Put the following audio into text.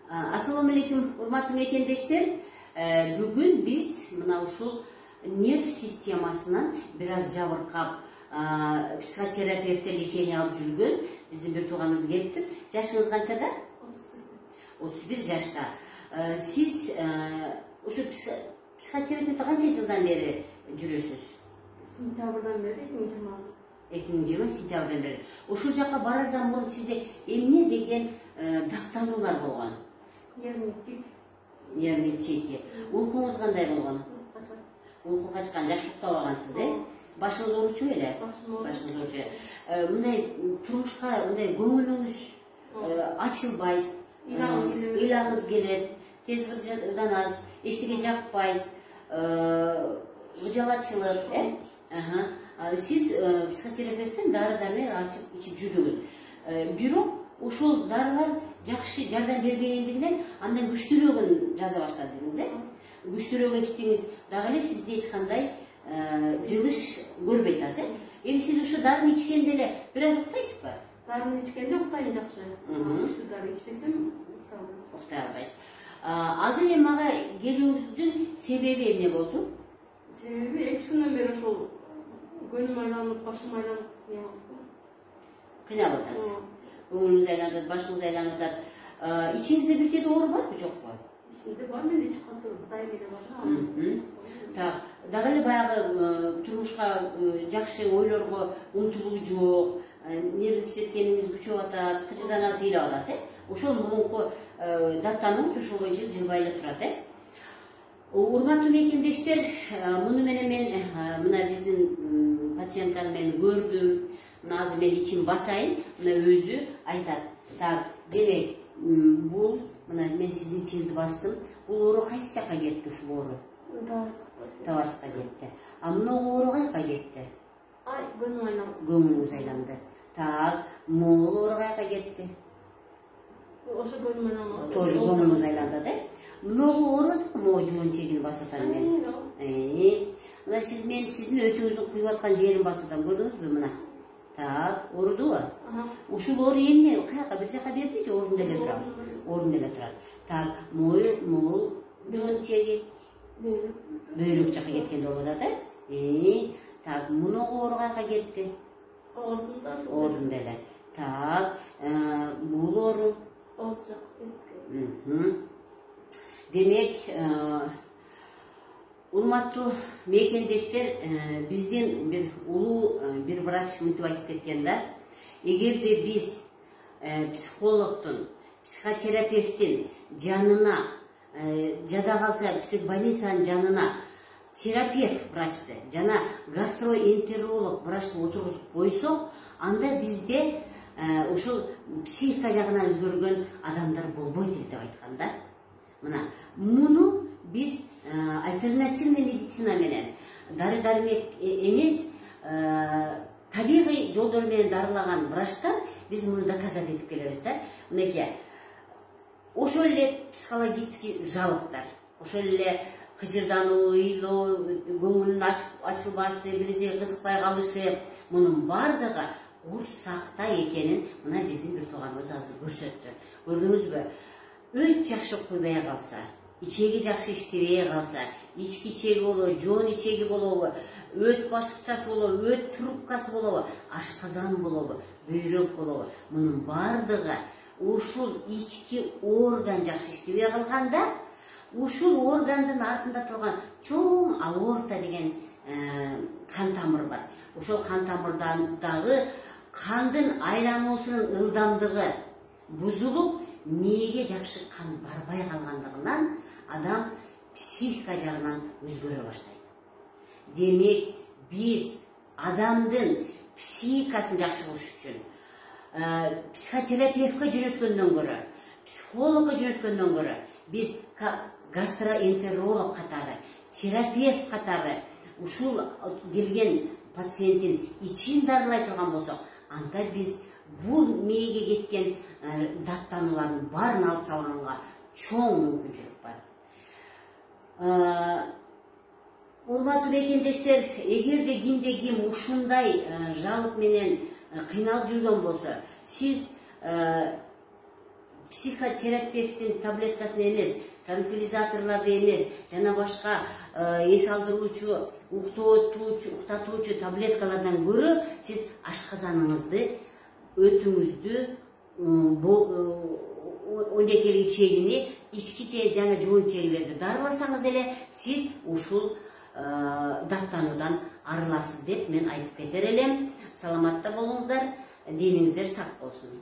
Assalamu alaikum, урматтуу мекендештер. Бүгүн биз мына ушул нерв системасынан бир аз жабыркап, психотерапевтте лечение алып жүргөн биздин бир тууганыбыз келиптир. Жашыңыз канчада? 31 жашта. Сиз ушу психотерапевтте канча жылдан бери жүрөсүз? Сентябрдан бери, 2020 сентябрдан бери. Ушул жака барардан мурун сизде эмне деген даттануулар болгон? Нервный тик. Уйкуңуз кандай болгон? Уйку качкан, жакшы уктабагансыз, Башыңыз ооручу эле? Башыңыз ооручу. Мындай турмушка мындай көңүлүңүз ачылбай, ыйлаңыз келет, тез кырданасыз, эчтеке жакпайт, ыжалатчылык, Сиз психотерапевттен дары-дармек ачып ичип жүрдүңүз. Бирок ушул дарылар жакшы жардам бербегендигинен андан күчтүүрөөгүн жаза баштадыңыз, Күчтүүрөөгүн ичтиңиз, дагы эле сизде эч кандай жылыш көрбөйт аз, Эми сиз ушу дарыны ичкенде эле бир аз уктайсызбы? Дарыны ичкенде уктайм жакшы. Күчтүү дары ичпесем уктай албайсыз. Азыр эми мага келүүңүздүн себеби эмне болду? Себеби 2 күндөн бери ошол көңүлүм айланып, башым айланып, кыйналып атасыз. Көңүлүңүз айланып, башыңыз айланып атат. Ичиңизде бир жерде оору барбы, жокпу? Ичимде бар, менде эч катуу дайым эле бар. Так, дагы эле баягы турмушка жакшы ойлорго умтулуу жок, нерв иштеткениңиз күчөп атат, кычыданасыз, ыйлап атасыз, Ошол мурунку даттанууңуз ошол боюнча жылбай эле турат, Урматтуу мекендештер, муну менен мен мына биздин пациенттарды мен көрдүм. Мына азыр мен ичим басайын, мына өзү айтат. Так, демек, бул мына мен сиздин ичиңизди бастым. Бул оору кайсы жакка кетти, ушул оору? Табарыска кетти. А мына оору кайка кетти? Көңүлүм айланды. Көңүлүңүз айланды. Так, могул оору кайка кетти? Ошо көңүлүм айланды. Тоже көңүлүңүз айланды, Могу оорубатпы, могу жуун чегин басып атам мен. Мына сиз мен сиздин өтүңүздүн куюп аткан жерин басып атам, көрдүңүзбү мына? Так, оорудубу? Ушул оору эмне? Каяка бир жака берди же ордунда эле турат? Ордунда эле турат. Так, могул жуун чеги бөйрөк жака кеткен болуп атат, Так, муну оору каяка кетти? Ордунда эле. Так, бул оору? Оос жака кетти. Демек, урматтуу мекендештер, биздин бир улуу бир врач мынтип айтып кеткен да, эгерде биз психологдун, психотерапевттин жанына, жада калса психбольницанын жанына терапевт врачты жана гастроэнтеролог врачты отургузуп койсок, анда бизде ушул психика жагынан өзгөргөн адамдар болбойт деп айткан да. Мына, муну биз альтернативный медицина менен, дары-дармек эмес, табигый жолдор менен дарылаган врачтар биз муну доказать этип келебиз да. Мынакей, ошол эле психологический жалоктар, ошол эле кыжырдануу, ыйлоо, көңүлүн ачылбашы, биринеге кызыкпай калышы, мунун бардыгы курсакта экенин мына биздин бир тууганыбыз азыр көрсөттү. Көрдүңүзбү? Өт жакшы куйбай калса, ичеги жакшы иштебей калса, ички ичеги болобу, жоон ичеги болобу, өт башыкчасы болобу, өт трубкасы болобу, ашказан болобу, бөйрөк болобу, мунун бардыгы ушул ички орган жакшы иштебей калганда, ушул органдын артында турган чоң аорта деген кан тамыр бар. Ошол кан тамырдан дагы кандын айлануусунун ылдамдыгы бузулуп, мээге жакшы кан барбай калгандыгынан адам психика жагынан өзгөрө баштайт. Демек, биз адамдын психикасын жакшы кылыш үчүн психотерапевтке жөнөткөндөн көрө, психологко жөнөткөндөн көрө, биз гастроэнтеролог катары, терапевт катары ушул келген пациенттин ичин дарылай турган болсок, анда биз бул мээге кеткен даттануулардын баарын алып салганга чоң мүмкүнчүлүк бар. Урматтуу мекендештер, эгерде кимде ким ушундай жалык менен кыйналып жүргөн болсо, сиз психотерапевттин таблеткасын эмес, транквилизаторларды эмес, жана башка эс алдыруучу, уктатуучу таблеткалардан көрө сиз ашказаныңызды, өтүңүздү, онекелик ичегини, ички жана жоон чегилерди дарыласаңыз эле сиз ушул даттануудан арыласыз деп мен айтып кетер элем. Саламатта болуңуздар, деніңіздер сак болсун.